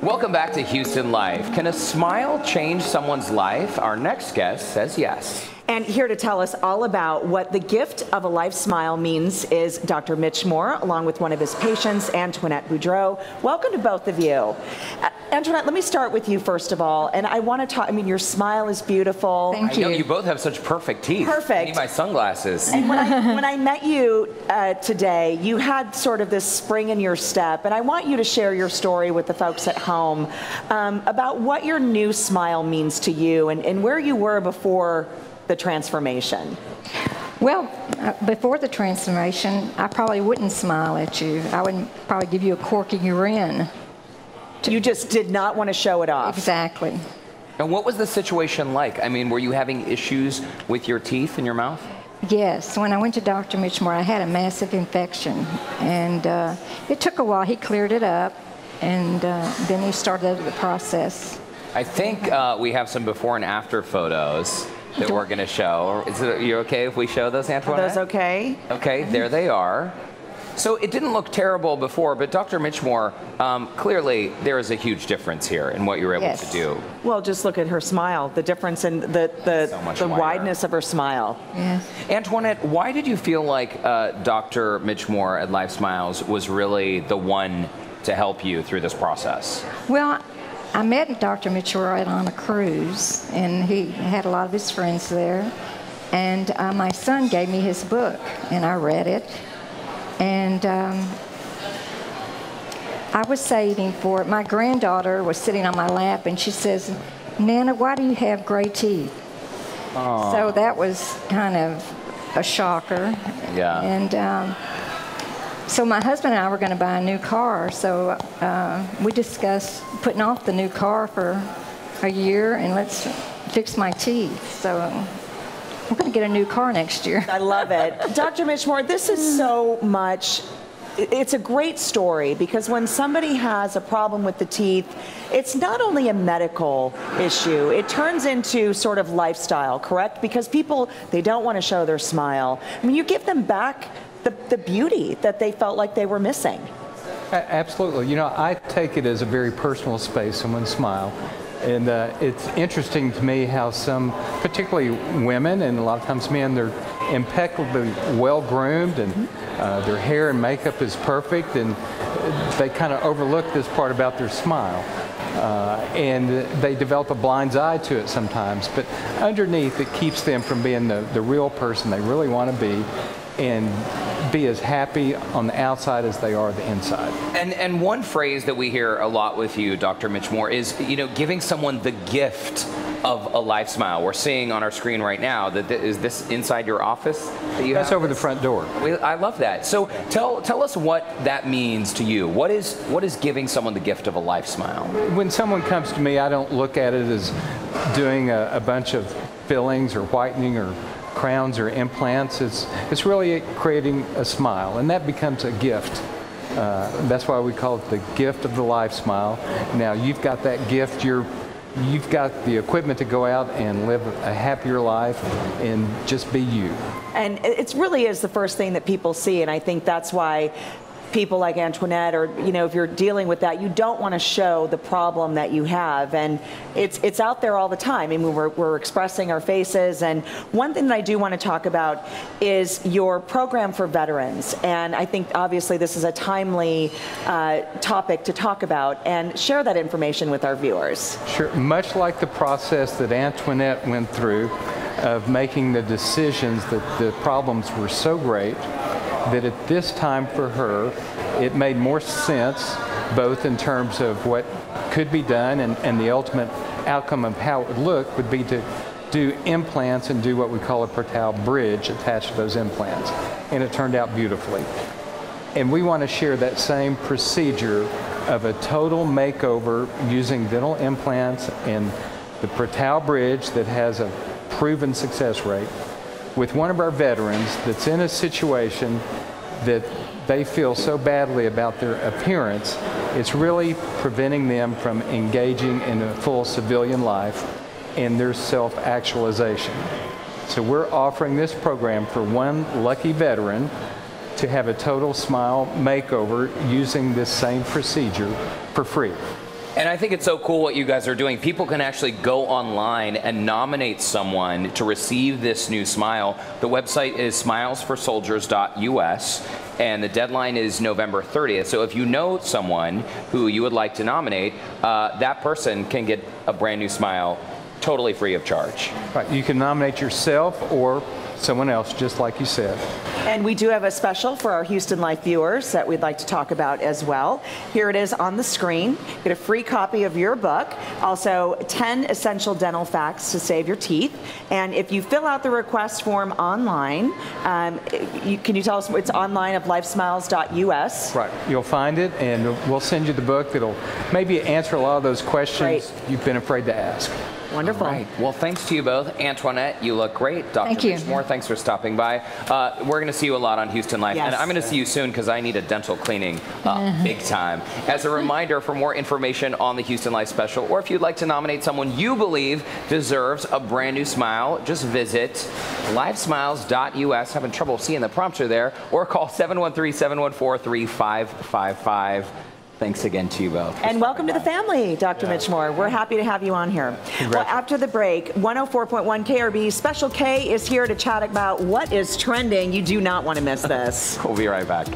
Welcome back to Houston Life. Can a smile change someone's life? Our next guest says yes. And here to tell us all about what the gift of a life smile means is Dr. Mitch Moore, along with one of his patients, Antoinette Boudreau. Welcome to both of you. Antoinette, let me start with you first of all. And I want to talk, I mean, your smile is beautiful. Thank you. I know you both have such perfect teeth. Perfect. I need my sunglasses. And when I met you today, you had sort of this spring in your step. And I want you to share your story with the folks at home about what your new smile means to you and where you were before the transformation. Well, before the transformation, I probably wouldn't smile at you. I would probably give you a corky grin. You just did not want to show it off. Exactly. And what was the situation like? I mean, were you having issues with your teeth in your mouth? Yes. When I went to Dr. Mitch Moore, I had a massive infection. And it took a while. He cleared it up. And then he started the process. I think we have some before and after photos that we're going to show. Is it, you okay if we show those, Antoinette? Are those okay? Okay, there they are. So it didn't look terrible before, but Dr. Mitch Moore, clearly there is a huge difference here in what you were able to do. Well, just look at her smile, the difference in the wideness of her smile. Yes. Antoinette, why did you feel like Dr. Mitch Moore at LifeSmiles was really the one to help you through this process? Well, I met Dr. Mitch Moore on a cruise, and he had a lot of his friends there. And my son gave me his book, and I read it. And I was saving for it. My granddaughter was sitting on my lap, and she says, "Nana, why do you have gray teeth?" Aww. So that was kind of a shocker. Yeah. And so my husband and I were going to buy a new car, so we discussed putting off the new car for a year and let's fix my teeth. So we're going to get a new car next year. I love it. Dr. Mitch Moore, this is so much, it's a great story because when somebody has a problem with the teeth, it's not only a medical issue, it turns into sort of lifestyle, correct? Because people, they don't want to show their smile. I mean, you give them back the beauty that they felt like they were missing. Absolutely. You know, I take it as a very personal space, someone's smile. And it's interesting to me how some, particularly women and a lot of times men, they're impeccably well-groomed and their hair and makeup is perfect, and they kind of overlook this part about their smile. And they develop a blind eye to it sometimes. But underneath, it keeps them from being the real person they really want to be, and be as happy on the outside as they are the inside. And one phrase that we hear a lot with you, Dr. Mitch Moore, is, you know, giving someone the gift of a life smile. We're seeing on our screen right now that is this inside your office that you have? That's over the front door. I love that. So tell us what that means to you. What is giving someone the gift of a life smile? When someone comes to me, I don't look at it as doing a bunch of fillings or whitening or crowns or implants. It's really creating a smile, and that becomes a gift. That's why we call it the gift of the life smile. Now you've got that gift, you've got the equipment to go out and live a happier life and just be you. And it really is the first thing that people see, and I think that's why people like Antoinette, or if you're dealing with that, you don't want to show the problem that you have, and it's out there all the time. I mean, we're expressing our faces, and one thing that I do want to talk about is your program for veterans, and I think obviously this is a timely topic to talk about, and share that information with our viewers. Sure. Much like the process that Antoinette went through of making the decisions, that the problems were so great that at this time for her, it made more sense, both in terms of what could be done and the ultimate outcome of how it would look would be to do implants and do what we call a Pertau bridge attached to those implants. And it turned out beautifully. And we want to share that same procedure of a total makeover using dental implants and the Pertau bridge that has a proven success rate with one of our veterans that's in a situation that they feel so badly about their appearance, it's really preventing them from engaging in a full civilian life and their self-actualization. So we're offering this program for one lucky veteran to have a total smile makeover using this same procedure for free. And I think it's so cool what you guys are doing. People can actually go online and nominate someone to receive this new smile. The website is smilesforsoldiers.us, and the deadline is November 30th. So if you know someone who you would like to nominate, that person can get a brand new smile totally free of charge. Right. You can nominate yourself or someone else, just like you said. And we do have a special for our Houston Life viewers that we'd like to talk about as well. Here it is on the screen. Get a free copy of your book. Also, 10 essential dental facts to save your teeth. And if you fill out the request form online, can you tell us it's online of lifesmiles.us? Right. You'll find it, and we'll send you the book that'll maybe answer a lot of those questions you've been afraid to ask. Wonderful. All right. Well, thanks to you both. Antoinette, you look great. Dr. Mitch Moore, thanks for stopping by. We're going to see you a lot on Houston Life, and I'm going to see you soon because I need a dental cleaning big time. As a reminder, for more information on the Houston Life special, or if you'd like to nominate someone you believe deserves a brand new smile, just visit lifesmiles.us. Having trouble seeing the prompter there, or call 713-714-3555. Thanks again to you both. And welcome to the family, Dr. Mitch Moore. We're happy to have you on here. Well, after the break, 104.1 KRB Special K is here to chat about what is trending. You do not want to miss this. We'll be right back.